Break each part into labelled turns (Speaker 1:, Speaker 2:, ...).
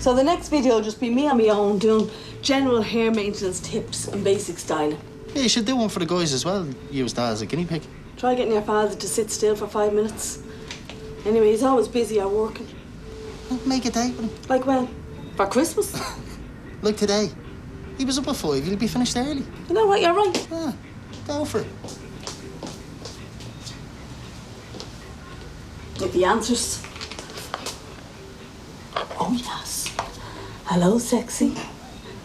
Speaker 1: So the next video will just be me on my own doing general hair maintenance tips and basic styling.
Speaker 2: Yeah, you should do one for the guys as well. Use that as a guinea pig.
Speaker 1: Try getting your father to sit still for 5 minutes. Anyway, he's always busy or working.
Speaker 2: Well, make a date with him.
Speaker 1: Like when? For Christmas?
Speaker 2: Like today. He was up at 5. He'll be finished early.
Speaker 1: You know what? You're right.
Speaker 2: Yeah, go for it.
Speaker 1: Get the answers. Oh, yes. Hello, sexy.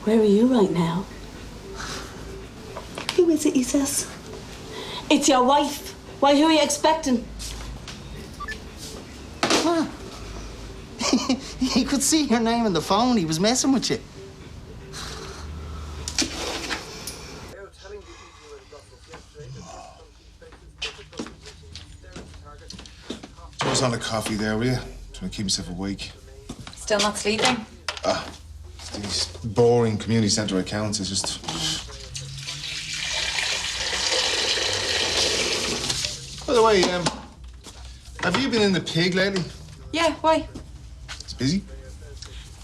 Speaker 1: Where are you right now? Who is it, he says? It's your wife. Why, who are you expecting?
Speaker 2: What? He could see your name on the phone. He was messing with you.
Speaker 3: Just on a coffee there, will you? Trying to keep myself awake.
Speaker 4: Still not sleeping?
Speaker 3: These boring community centre accounts is just... By the way, have you been in the pig lately?
Speaker 4: Yeah, why?
Speaker 3: It's busy.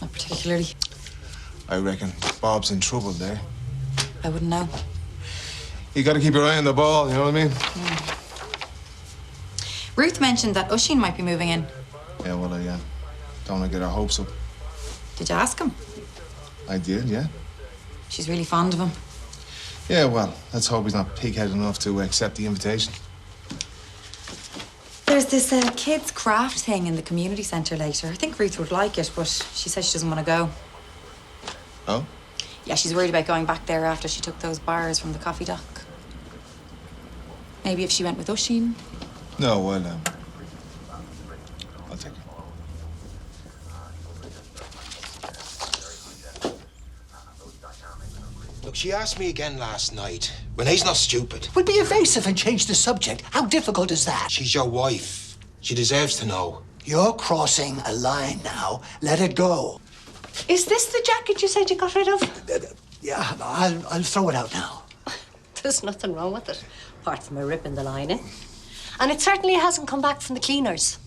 Speaker 4: Not particularly.
Speaker 3: I reckon Bob's in trouble there.
Speaker 4: I wouldn't know.
Speaker 3: You gotta keep your eye on the ball, you know what I mean?
Speaker 4: Yeah. Ruth mentioned that Oisín might be moving in.
Speaker 3: Yeah, well, I don't want to get our hopes up.
Speaker 4: Did you ask him?
Speaker 3: I did, yeah.
Speaker 4: She's really fond of him.
Speaker 3: Yeah, well, let's hope he's not pig-headed enough to accept the invitation.
Speaker 4: There's this kids' craft thing in the community centre later. I think Ruth would like it, but she says she doesn't want to go.
Speaker 3: Oh?
Speaker 4: Yeah, she's worried about going back there after she took those bars from the coffee dock. Maybe if she went with Oisín.
Speaker 3: No, well, I'll take it.
Speaker 5: Look, she asked me again last night. Renee's not stupid.
Speaker 6: Well, be evasive and change the subject. How difficult is that?
Speaker 5: She's your wife. She deserves to know.
Speaker 6: You're crossing a line now. Let it go.
Speaker 7: Is this the jacket you said you got rid of?
Speaker 6: Yeah, I'll throw it out now.
Speaker 7: There's nothing wrong with it, apart from a rip in the lining. And it certainly hasn't come back from the cleaners.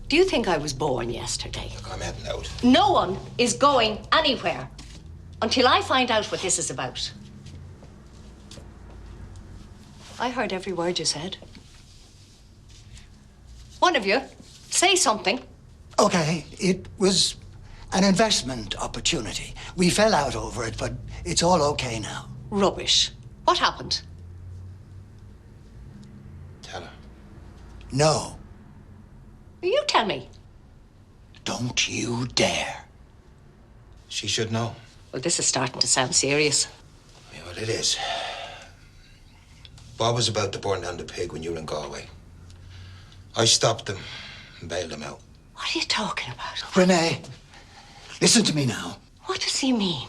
Speaker 7: Do you think I was born yesterday?
Speaker 5: Look, I'm heading out.
Speaker 7: No one is going anywhere until I find out what this is about. I heard every word you said. One of you, say something.
Speaker 6: Okay, it was an investment opportunity. We fell out over it, but it's all okay now.
Speaker 7: Rubbish. What happened?
Speaker 5: Tell her.
Speaker 6: No,
Speaker 7: You tell me.
Speaker 6: don't you dare.
Speaker 5: She should know.
Speaker 7: Well, this is starting to sound serious.
Speaker 5: Yeah, well, it is. Bob was about to burn down the pig when you were in Galway. I stopped him and bailed him out.
Speaker 7: What are you talking about?
Speaker 6: Renee, listen to me now.
Speaker 7: What does he mean?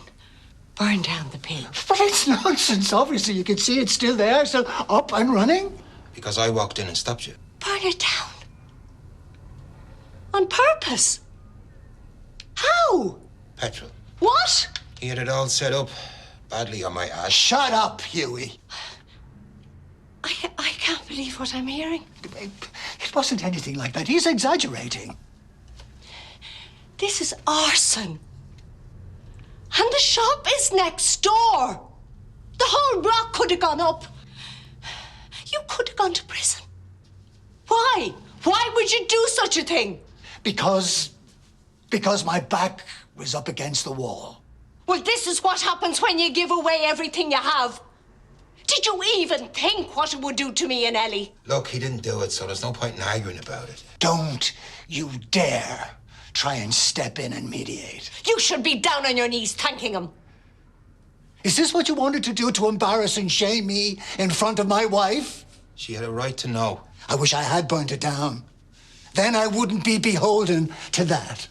Speaker 7: Burn down the pig.
Speaker 6: But it's nonsense. Obviously, you can see it's still there, still up and running.
Speaker 5: Because I walked in and stopped you.
Speaker 7: Burn it down. On purpose. How?
Speaker 5: Petrol.
Speaker 7: What?
Speaker 5: He had it all set up. Badly, I might add.
Speaker 6: Shut up, Hughie.
Speaker 7: I can't believe what I'm hearing.
Speaker 6: It wasn't anything like that. He's exaggerating.
Speaker 7: This is arson. And the shop is next door. The whole rock could have gone up. You could have gone to prison. Why? Why would you do such a thing?
Speaker 6: Because my back was up against the wall.
Speaker 7: Well, this is what happens when you give away everything you have. Did you even think what it would do to me and Ellie?
Speaker 5: Look, he didn't do it, so there's no point in arguing about it.
Speaker 6: Don't you dare try and step in and mediate.
Speaker 7: You should be down on your knees thanking him.
Speaker 6: Is this what you wanted to do, to embarrass and shame me in front of my wife?
Speaker 5: She had a right to know.
Speaker 6: I wish I had burnt it down. Then I wouldn't be beholden to that.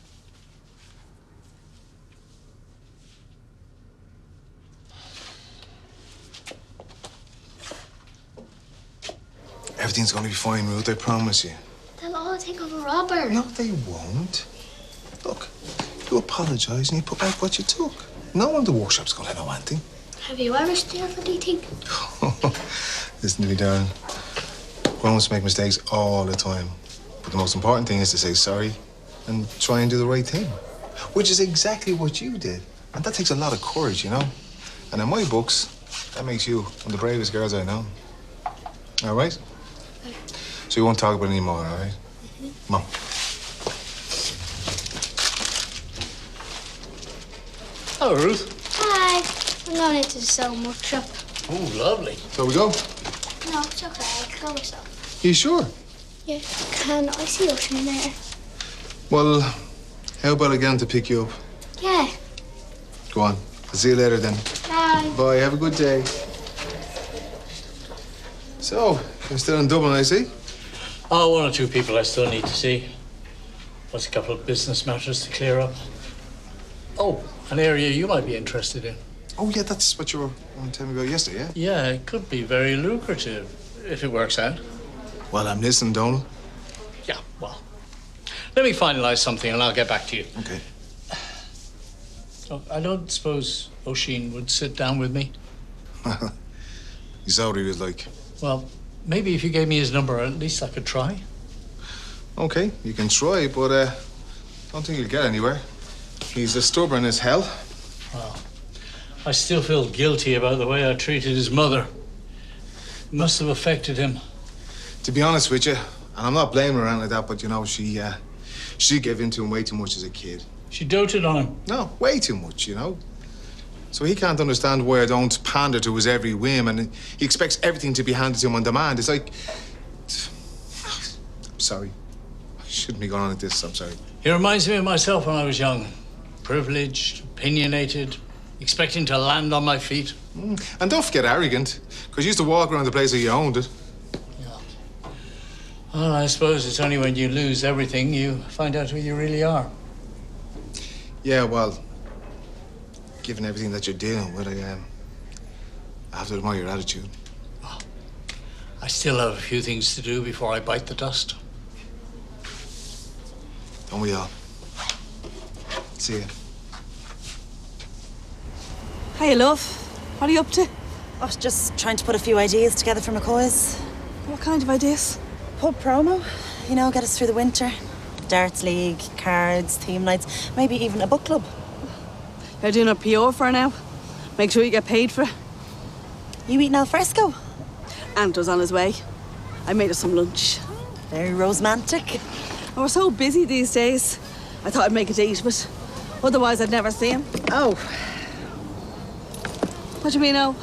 Speaker 3: Everything's gonna be fine, Ruth, I promise you.
Speaker 8: They'll all think I'm a robber.
Speaker 3: No, they won't. Look, you apologise and you put back what you took. No one in the workshop's gonna let no anything.
Speaker 8: Have you ever stolen anything?
Speaker 3: Listen to me, darling. Grown-ups make mistakes all the time. But the most important thing is to say sorry and try and do the right thing, which is exactly what you did. And that takes a lot of courage, you know? And in my books, that makes you one of the bravest girls I know. All right? So you won't talk about it anymore, all right? Mom.
Speaker 9: Hello, Ruth.
Speaker 8: Hi. I'm going into the sewing workshop.
Speaker 9: Oh, lovely.
Speaker 3: So we go?
Speaker 8: No, it's okay. I can go myself.
Speaker 3: You sure?
Speaker 8: Yeah. Can I see Ocean in there?
Speaker 3: Well, how about I get him to pick you up?
Speaker 8: Yeah.
Speaker 3: Go on. I'll see you later then.
Speaker 8: Bye.
Speaker 3: Bye. Have a good day. So, you're still in Dublin, I see?
Speaker 9: Oh, one or two people I still need to see. Plus a couple of business matters to clear up. Oh, an area you might be interested in.
Speaker 3: Oh, yeah, that's what you were telling me about yesterday, yeah?
Speaker 9: Yeah, it could be very lucrative if it works out.
Speaker 3: Well, I'm listening, Donald.
Speaker 9: Yeah, well, let me finalize something and I'll get back to you.
Speaker 3: Okay.
Speaker 9: Look, I don't suppose Oisin would sit down with me.
Speaker 3: Well, you saw what he was like.
Speaker 9: Well, maybe if you gave me his number, at least I could try.
Speaker 3: Okay, you can try, but don't think you'll get anywhere. He's as stubborn as hell.
Speaker 9: Well, I still feel guilty about the way I treated his mother. It must have affected him.
Speaker 3: To be honest with you, and I'm not blaming her around like that, but you know, she gave in to him way too much as a kid.
Speaker 9: She doted on him.
Speaker 3: No, way too much, you know. So he can't understand why I don't pander to his every whim, and he expects everything to be handed to him on demand. It's like... I'm sorry. I shouldn't be going on like this, I'm sorry.
Speaker 9: He reminds me of myself when I was young. Privileged, opinionated, expecting to land on my feet.
Speaker 3: And don't forget arrogant, because you used to walk around the place like you owned it.
Speaker 9: Yeah. Well, I suppose it's only when you lose everything you find out who you really are.
Speaker 3: Yeah, well, given everything that you're dealing with, I have to admire your attitude.
Speaker 9: Well, I still have a few things to do before I bite the dust.
Speaker 3: Don't we all? See ya.
Speaker 1: Hiya, love. What are you up to?
Speaker 10: I was just trying to put a few ideas together for McCoy's.
Speaker 1: What kind of ideas?
Speaker 10: Pub promo, you know, get us through the winter. Darts league, cards, theme nights, maybe even a book club.
Speaker 1: You're doing a PR for now. Make sure you get paid for it.
Speaker 10: You eating al fresco?
Speaker 1: Ant was on his way. I made us some lunch.
Speaker 10: Very romantic.
Speaker 1: And we're so busy these days. I thought I'd make a date, but otherwise I'd never see him.
Speaker 10: Oh.
Speaker 1: What do you mean, oh?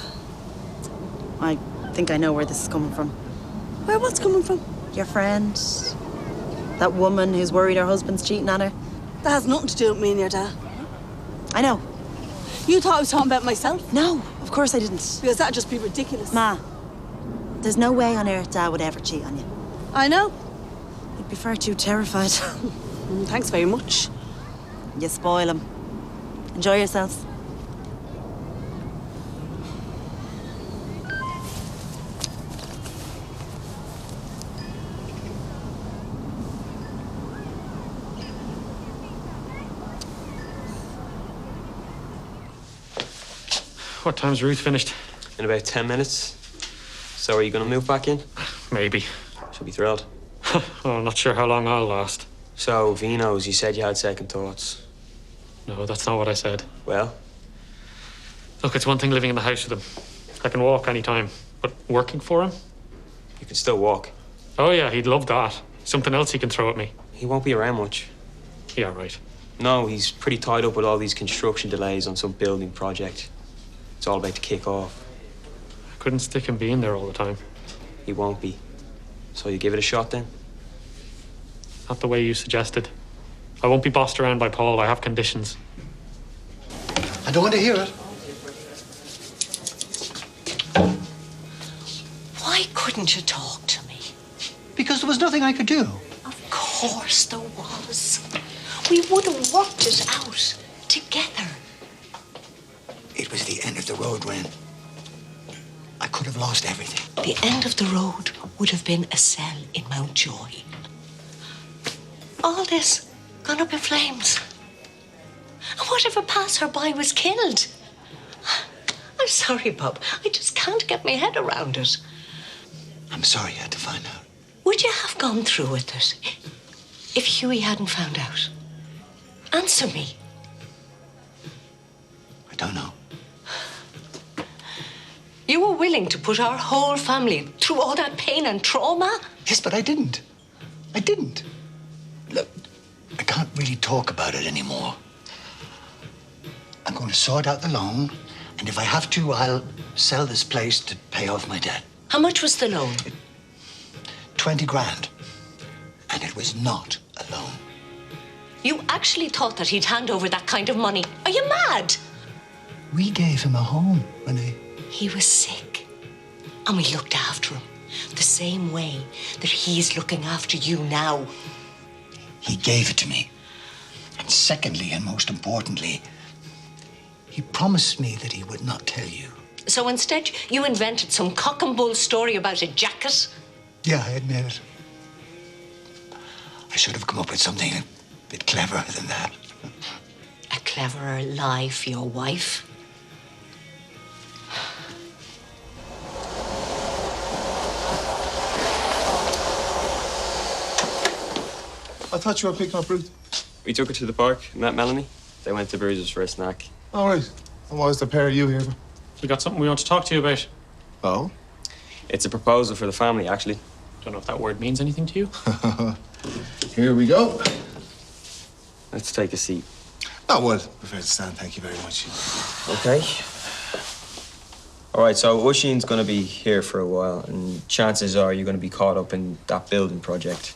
Speaker 10: I think I know where this is coming from.
Speaker 1: Where what's coming from?
Speaker 10: Your friend. That woman who's worried her husband's cheating on her.
Speaker 1: That has nothing to do with me and your dad.
Speaker 10: I know.
Speaker 1: You thought I was talking about myself?
Speaker 10: No, of course I didn't.
Speaker 1: Because that'd just be ridiculous.
Speaker 10: Ma, there's no way on earth Dad would ever cheat on you.
Speaker 1: I know.
Speaker 10: You'd be far too terrified.
Speaker 1: Thanks very much.
Speaker 10: You spoil him. Enjoy yourselves.
Speaker 11: What time's Ruth finished?
Speaker 12: In about 10 minutes. So are you going to move back in?
Speaker 11: Maybe.
Speaker 12: She'll be thrilled.
Speaker 11: Oh, I'm not sure how long I'll last.
Speaker 12: So, Vino's, you said you had second thoughts.
Speaker 11: No, that's not what I said.
Speaker 12: Well?
Speaker 11: Look, it's one thing living in the house with him. I can walk anytime. But working for him?
Speaker 12: You can still walk.
Speaker 11: Oh, yeah, he'd love that. Something else he can throw at me.
Speaker 12: He won't be around much.
Speaker 11: Yeah, right.
Speaker 12: No, he's pretty tied up with all these construction delays on some building project. It's all about to kick off.
Speaker 11: I couldn't stick him being there all the time.
Speaker 12: He won't be. So you give it a shot then?
Speaker 11: Not the way you suggested. I won't be bossed around by Paul. I have conditions.
Speaker 6: I don't want to hear it.
Speaker 7: Why couldn't you talk to me?
Speaker 6: Because there was nothing I could do.
Speaker 7: Of course there was. We would have worked it out together.
Speaker 6: It was the end of the road, Ren. I could have lost everything.
Speaker 7: The end of the road would have been a cell in Mountjoy. All this gone up in flames. And what if a passer-by was killed? I'm sorry, Bob. I just can't get my head around it.
Speaker 6: I'm sorry you had to find out.
Speaker 7: Would you have gone through with it if Hughie hadn't found out? Answer me.
Speaker 6: I don't know.
Speaker 7: You were willing to put our whole family through all that pain and trauma?
Speaker 6: Yes, but I didn't. I didn't. Look, I can't really talk about it anymore. I'm going to sort out the loan, and if I have to, I'll sell this place to pay off my debt.
Speaker 7: How much was the loan?
Speaker 6: 20 grand. And it was not a loan.
Speaker 7: You actually thought that he'd hand over that kind of money? Are you mad?
Speaker 6: We gave him a home when
Speaker 7: He was sick, and we looked after him the same way that he's looking after you now.
Speaker 6: he gave it to me. And secondly, and most importantly, he promised me that he would not tell you.
Speaker 7: So instead, you invented some cock and bull story about a jacket?
Speaker 6: Yeah, I admit it. I should have come up with something a bit cleverer than that.
Speaker 7: A cleverer lie for your wife?
Speaker 3: I thought you were picking up Ruth.
Speaker 12: We took her to the park, met Melanie. They went to Bruiser's for a snack.
Speaker 3: All right. And why is the pair of you here?
Speaker 11: We got something we want to talk to you about.
Speaker 3: Oh?
Speaker 12: It's a proposal for the family, actually.
Speaker 11: Don't know if that word means anything to you.
Speaker 3: Here we go.
Speaker 12: Let's take a seat.
Speaker 3: Oh, well, prefer to stand, thank you very much.
Speaker 12: Okay. All right, so Oisin's going to be here for a while, and chances are you're going to be caught up in that building project.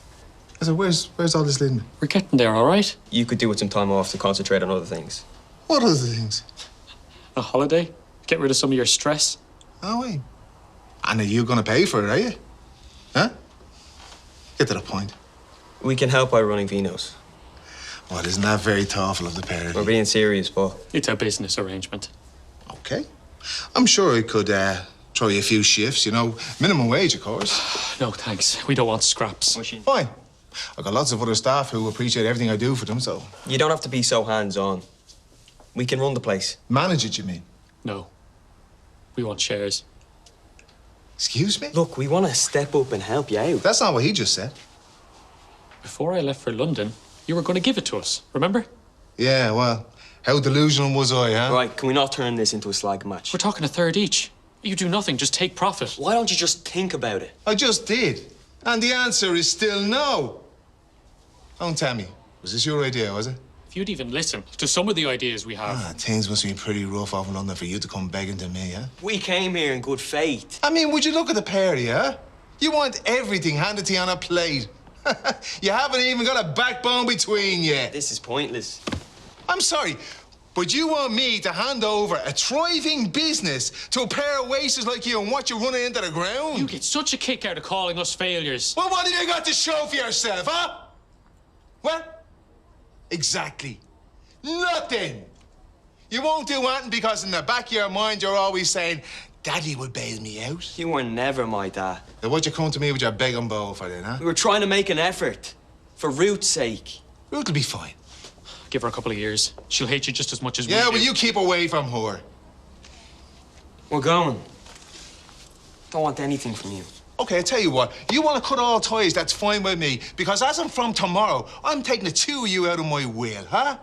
Speaker 3: So where's all this leading?
Speaker 11: We're getting there, all right?
Speaker 12: You could do with some time off to concentrate on other things.
Speaker 3: What other things?
Speaker 11: A holiday? Get rid of some of your stress?
Speaker 3: Oh, wait. And are you going to pay for it, are you? Huh? Get to the point.
Speaker 12: We can help by running Vino's.
Speaker 3: Well, isn't that very thoughtful of the pair of
Speaker 12: We're
Speaker 3: you?
Speaker 12: being serious, Paul.
Speaker 11: It's a business arrangement.
Speaker 3: Okay. I'm sure I could throw you a few shifts, you know. Minimum wage, of course.
Speaker 11: No, thanks. We don't want scraps.
Speaker 3: Fine. I've got lots of other staff who appreciate everything I do for them, so...
Speaker 12: You don't have to be so hands-on. We can run the place.
Speaker 3: Manage it, you mean?
Speaker 11: No. We want shares.
Speaker 3: Excuse me?
Speaker 12: Look, we want to step up and help you out.
Speaker 3: That's not what he just said.
Speaker 11: Before I left for London, you were going to give it to us, remember?
Speaker 3: Yeah, well, how delusional was I, huh?
Speaker 12: Right, can we not turn this into a slag match?
Speaker 11: We're talking a third each. You do nothing, just take profit.
Speaker 12: Why don't you just think about it?
Speaker 3: I just did. And the answer is still no. Don't tell me. Was this your idea, was it?
Speaker 11: If you'd even listen to some of the ideas we have.
Speaker 3: Things must be pretty rough off in London for you to come begging to me, huh?
Speaker 12: We came here in good faith.
Speaker 3: I mean, would you look at the pair of you, huh? You want everything handed to you on a plate. You haven't even got a backbone between you.
Speaker 12: This is pointless.
Speaker 3: I'm sorry, but you want me to hand over a thriving business to a pair of wasters like you and watch you running into the ground?
Speaker 11: You get such a kick out of calling us failures.
Speaker 3: Well, what have you got to show for yourself, huh? What? Exactly. Nothing. You won't do anything because in the back of your mind you're always saying, Daddy would bail me out.
Speaker 12: You were never my dad.
Speaker 3: Then what'd you come to me with your begging bowl for then, huh?
Speaker 12: We were trying to make an effort. For Ruth's sake.
Speaker 3: Ruth will be fine.
Speaker 11: Give her a couple of years. She'll hate you just as much as we do.
Speaker 3: Yeah, well, you keep away from her.
Speaker 12: We're going. Don't want anything from you.
Speaker 3: Okay, I tell you what. You want to cut all ties, that's fine with me. Because as I'm from tomorrow, I'm taking the two of you out of my will, huh?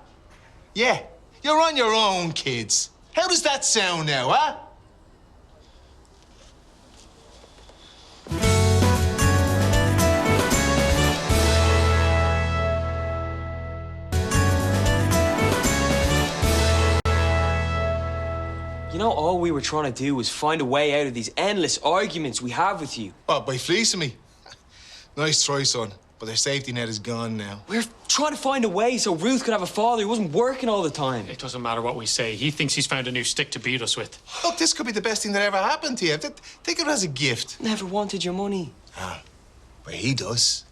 Speaker 3: Yeah, you're on your own, kids. How does that sound now, huh?
Speaker 12: You know, all we were trying to do was find a way out of these endless arguments we have with you.
Speaker 3: What, by fleecing me? Nice try, son. But their safety net is gone now.
Speaker 12: We're trying to find a way so Ruth could have a father who wasn't working all the time.
Speaker 11: It doesn't matter what we say. He thinks he's found a new stick to beat us with.
Speaker 3: Look, this could be the best thing that ever happened to you. Take it as a gift.
Speaker 12: Never wanted your money.
Speaker 3: But he does.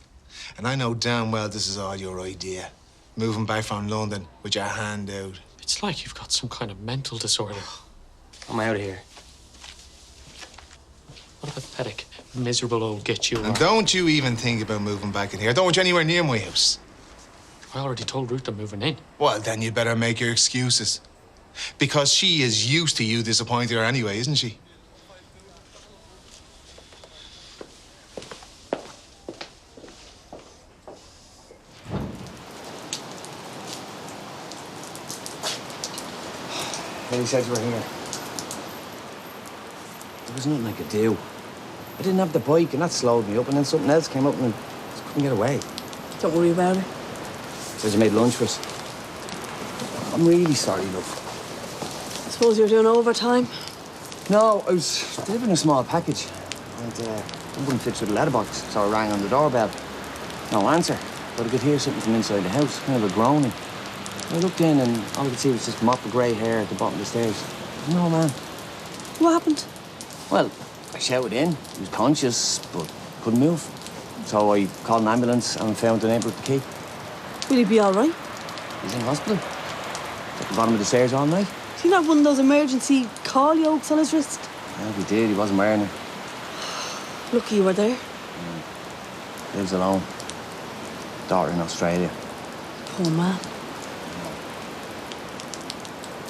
Speaker 3: And I know damn well this is all your idea. Moving back from London with your hand out.
Speaker 11: It's like you've got some kind of mental disorder.
Speaker 12: I'm out of here.
Speaker 11: What a pathetic, miserable old git you are.
Speaker 3: And don't you even think about moving back in here. Don't want you anywhere near my house.
Speaker 11: I already told Ruth I'm moving in.
Speaker 3: Well, then you better make your excuses. Because she is used to you disappointing her anyway, isn't she?
Speaker 13: Ellie said you were here. There was nothing I could do. I didn't have the bike, and that slowed me up, and then something else came up, and I just couldn't get away.
Speaker 1: Don't worry about it.
Speaker 13: Said you made lunch for us. I'm really sorry, love.
Speaker 1: I suppose you're doing overtime?
Speaker 13: No, I was delivering a small package, and it wouldn't fit through the letterbox, so I rang on the doorbell. No answer, but I could hear something from inside the house, kind of a groaning. I looked in, and all I could see was this mop of grey hair at the bottom of the stairs. No man.
Speaker 1: What happened?
Speaker 13: Well, I shouted in. He was conscious, but couldn't move. So I called an ambulance and found the neighbour with the key.
Speaker 1: Will he be all right?
Speaker 13: He's in hospital. At the bottom of the stairs all night.
Speaker 1: Does he not have one of those emergency call yokes on his wrist?
Speaker 13: Yeah, he did. He wasn't wearing it.
Speaker 1: Lucky you were there.
Speaker 13: Lives alone. Daughter in Australia.
Speaker 1: Poor man.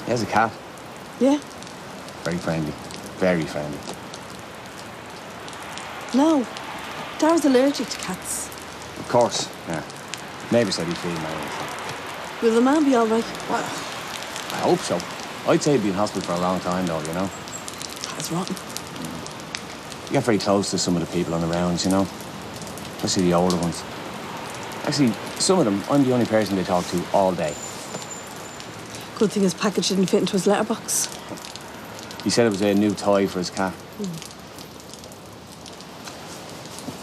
Speaker 13: He has a cat.
Speaker 1: Yeah?
Speaker 13: Very friendly. Very friendly.
Speaker 1: No. Dar's allergic to cats.
Speaker 13: Of course, yeah. Neighbour said he'd feed my own.
Speaker 1: Will the man be all right?
Speaker 13: Well, I hope so. I'd say he'd be in hospital for a long time, though, you know?
Speaker 1: That's rotten.
Speaker 13: You get very close to some of the people on the rounds, you know? Especially the older ones. Actually, some of them, I'm the only person they talk to all day.
Speaker 1: Good thing his package didn't fit into his letterbox.
Speaker 13: He said it was a new toy for his cat.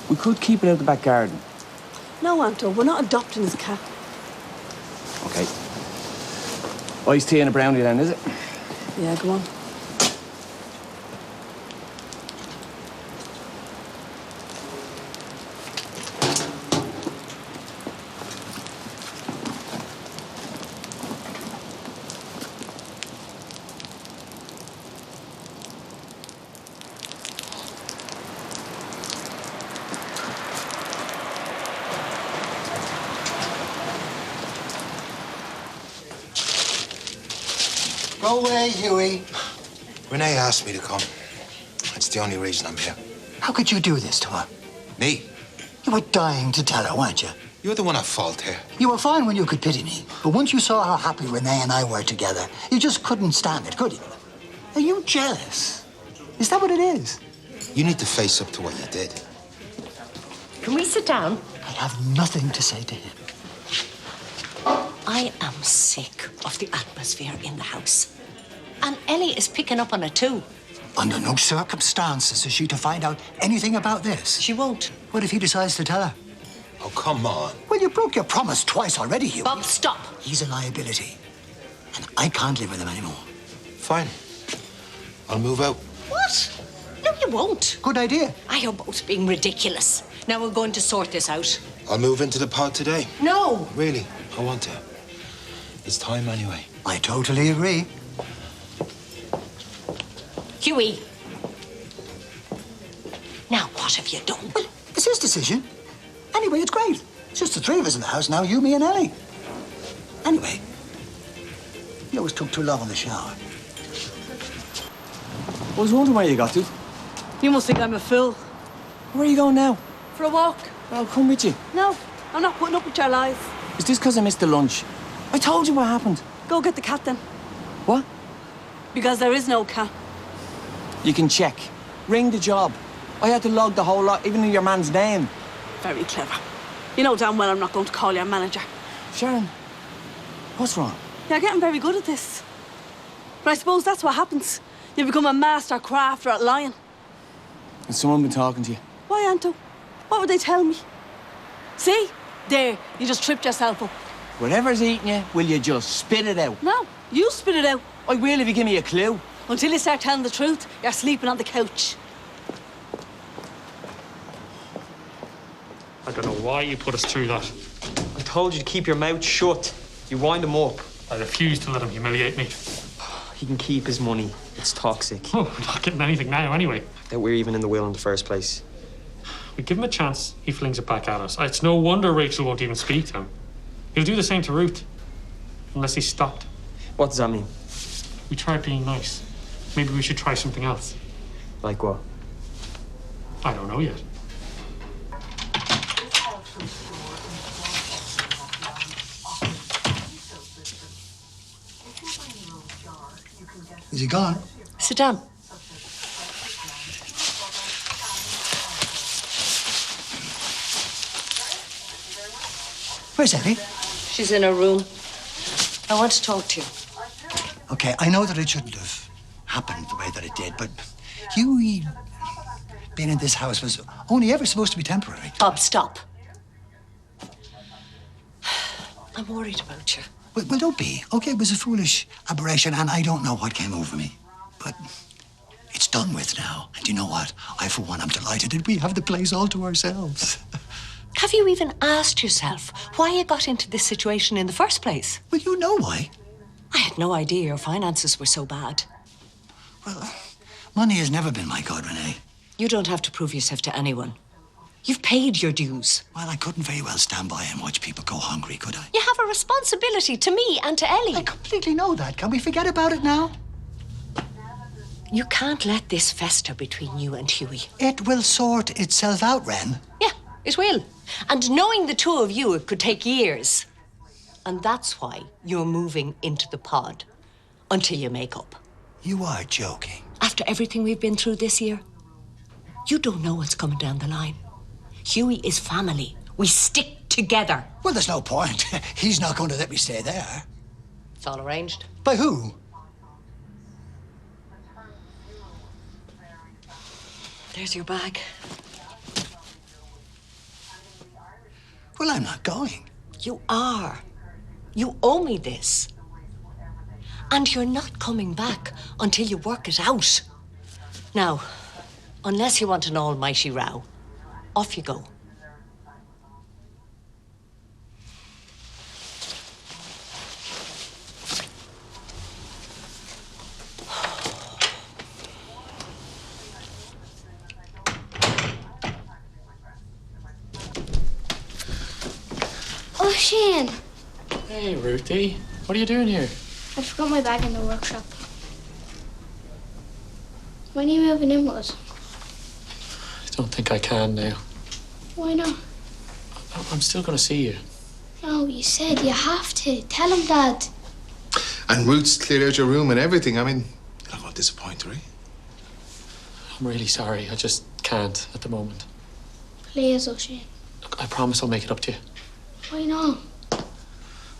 Speaker 13: We could keep it out the back garden.
Speaker 1: No, Anto, we're not adopting his cat.
Speaker 13: Okay. Iced tea and a brownie then, is it?
Speaker 1: Yeah, go on.
Speaker 6: Go away, Huey.
Speaker 5: Renee asked me to come. That's the only reason I'm here.
Speaker 6: How could you do this to her?
Speaker 5: Me?
Speaker 6: You were dying to tell her, weren't you?
Speaker 5: You're the one at fault here.
Speaker 6: You were fine when you could pity me. But once you saw how happy Renee and I were together, you just couldn't stand it, could you? Are you jealous? Is that what it is?
Speaker 5: You need to face up to what you did.
Speaker 7: Can we sit down?
Speaker 6: I have nothing to say to him.
Speaker 7: I am sick of the atmosphere in the house. And Ellie is picking up on it too.
Speaker 6: Under no circumstances is she to find out anything about this.
Speaker 7: She won't.
Speaker 6: What if he decides to tell her?
Speaker 5: Oh, come on.
Speaker 6: Well, you broke your promise twice already, Huey.
Speaker 7: Bob, stop.
Speaker 6: He's a liability. And I can't live with him anymore.
Speaker 5: Fine. I'll move out.
Speaker 7: What? No, you won't.
Speaker 6: Good idea.
Speaker 7: You're both being ridiculous. Now we're going to sort this out.
Speaker 5: I'll move into the pod today.
Speaker 7: No.
Speaker 5: Really, I want to. It's time anyway.
Speaker 6: I totally agree.
Speaker 7: Huey. Now, what have you done?
Speaker 6: Well, it's his decision. Anyway, it's great. It's just the three of us in the house now, you, me, and Ellie. Anyway, you always took too long in the shower.
Speaker 13: I was wondering where you got to.
Speaker 1: You must think I'm a fool.
Speaker 13: Where are you going now?
Speaker 1: For a walk?
Speaker 13: I'll come with you.
Speaker 1: No, I'm not putting up with your lies.
Speaker 13: Is this because I missed the lunch? I told you what happened.
Speaker 1: Go get the cat then.
Speaker 13: What?
Speaker 1: Because there is no cat.
Speaker 13: You can check. Ring the job. I had to log the whole lot, even in your man's name.
Speaker 1: Very clever. You know damn well I'm not going to call your manager.
Speaker 13: Sharon, what's wrong?
Speaker 1: You're getting very good at this. But I suppose that's what happens. You become a master crafter at lying.
Speaker 13: Has someone been talking to you?
Speaker 1: Why, Anto? What would they tell me? See? There, you just tripped yourself up.
Speaker 13: Whatever's eating you, will you just spit it out?
Speaker 1: No, you spit it out.
Speaker 13: I will if you give me a clue.
Speaker 1: Until you start telling the truth, you're sleeping on the couch.
Speaker 11: I don't know why you put us through that.
Speaker 12: I told you to keep your mouth shut. You wind him up.
Speaker 11: I refuse to let him humiliate me.
Speaker 12: He can keep his money. It's toxic.
Speaker 11: Oh, I'm not getting anything now anyway.
Speaker 12: That we're even in the will in the first place.
Speaker 11: We give him a chance, he flings it back at us. It's no wonder Rachel won't even speak to him. He'll do the same to Ruth. Unless he's stopped.
Speaker 12: What does that mean?
Speaker 11: We tried being nice. Maybe we should try something else.
Speaker 12: Like what?
Speaker 11: I don't know yet.
Speaker 6: Is he gone?
Speaker 7: Sit down.
Speaker 6: Where's Ellie?
Speaker 7: She's in her room. I want to talk to you.
Speaker 6: Okay, I know that it shouldn't have happened the way that it did, but Hughie being in this house was only ever supposed to be temporary.
Speaker 7: Bob, stop. I'm worried about you.
Speaker 6: Well, don't be. Okay, it was a foolish aberration, and I don't know what came over me. But it's done with now. And you know what? I, for one, am delighted that we have the place all to ourselves.
Speaker 7: Have you even asked yourself why you got into this situation in the first place?
Speaker 6: Well, you know why.
Speaker 7: I had no idea your finances were so bad.
Speaker 6: Well, money has never been my god, Renee.
Speaker 7: You don't have to prove yourself to anyone. You've paid your dues.
Speaker 6: Well, I couldn't very well stand by and watch people go hungry, could I?
Speaker 7: You have a responsibility to me and to Ellie.
Speaker 6: I completely know that. Can we forget about it now?
Speaker 7: You can't let this fester between you and Hughie.
Speaker 6: It will sort itself out, Ren.
Speaker 7: Yeah, it will. And knowing the two of you, it could take years. And that's why you're moving into the pod. Until you make up.
Speaker 6: You are joking.
Speaker 7: After everything we've been through this year, you don't know what's coming down the line. Hughie is family. We stick together.
Speaker 6: Well, there's no point. He's not going to let me stay there.
Speaker 7: It's all arranged.
Speaker 6: By who?
Speaker 7: There's your bag.
Speaker 6: Well, I'm not going.
Speaker 7: You are. You owe me this. And you're not coming back until you work it out. Now, unless you want an almighty row, off you go.
Speaker 8: Oh, Shane.
Speaker 11: Hey, Ruthie. What are you doing here?
Speaker 8: I forgot my bag in the workshop. When are you moving in with us?
Speaker 11: I don't think I can now.
Speaker 8: Why not?
Speaker 11: I'm still going to see you.
Speaker 8: No, you said you have to. Tell him, Dad.
Speaker 3: And Ruth's cleared out your room and everything. I mean, you're not going to disappoint her, eh?
Speaker 11: I'm really sorry. I just can't at the moment.
Speaker 8: Please, O'Shane.
Speaker 11: Look, I promise I'll make it up to you.
Speaker 8: Why not?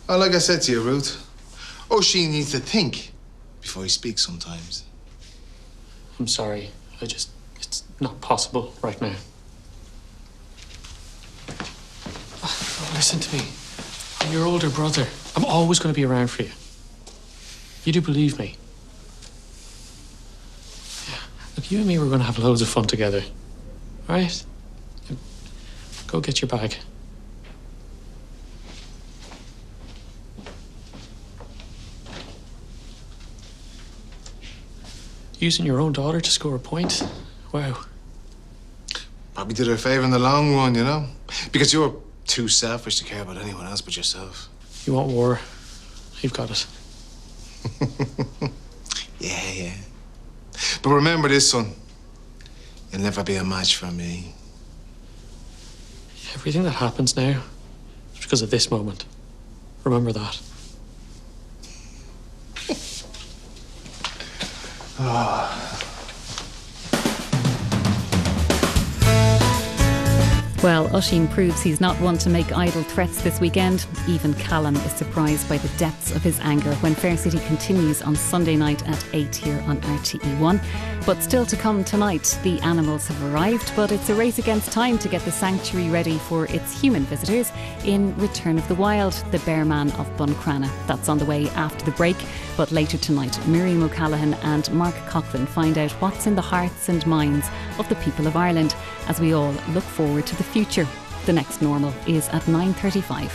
Speaker 3: Well, like I said to you, Ruth, O'Sheen needs to think before he speaks sometimes.
Speaker 11: I'm sorry. It's not possible right now. Oh, listen to me. I'm your older brother. I'm always going to be around for you. You do believe me. Yeah. Look, you and me, we're going to have loads of fun together. All right? Go get your bag. Using your own daughter to score a point? Wow.
Speaker 3: Probably did her a favour in the long run, you know? Because you're too selfish to care about anyone else but yourself.
Speaker 11: You want war? You've got it.
Speaker 3: Yeah. But remember this, son. You'll never be a match for me.
Speaker 11: Everything that happens now is because of this moment. Remember that.
Speaker 14: Well, Oisín proves he's not one to make idle threats this weekend. Even Callum is surprised by the depths of his anger when Fair City continues on Sunday night at 8 here on RTE1. But still to come tonight, the animals have arrived, but it's a race against time to get the sanctuary ready for its human visitors in Return of the Wild, the Bear Man of Buncrana. That's on the way after the break. But later tonight, Miriam O'Callaghan and Mark Coughlin find out what's in the hearts and minds of the people of Ireland as we all look forward to the future. The next normal is at 9:35.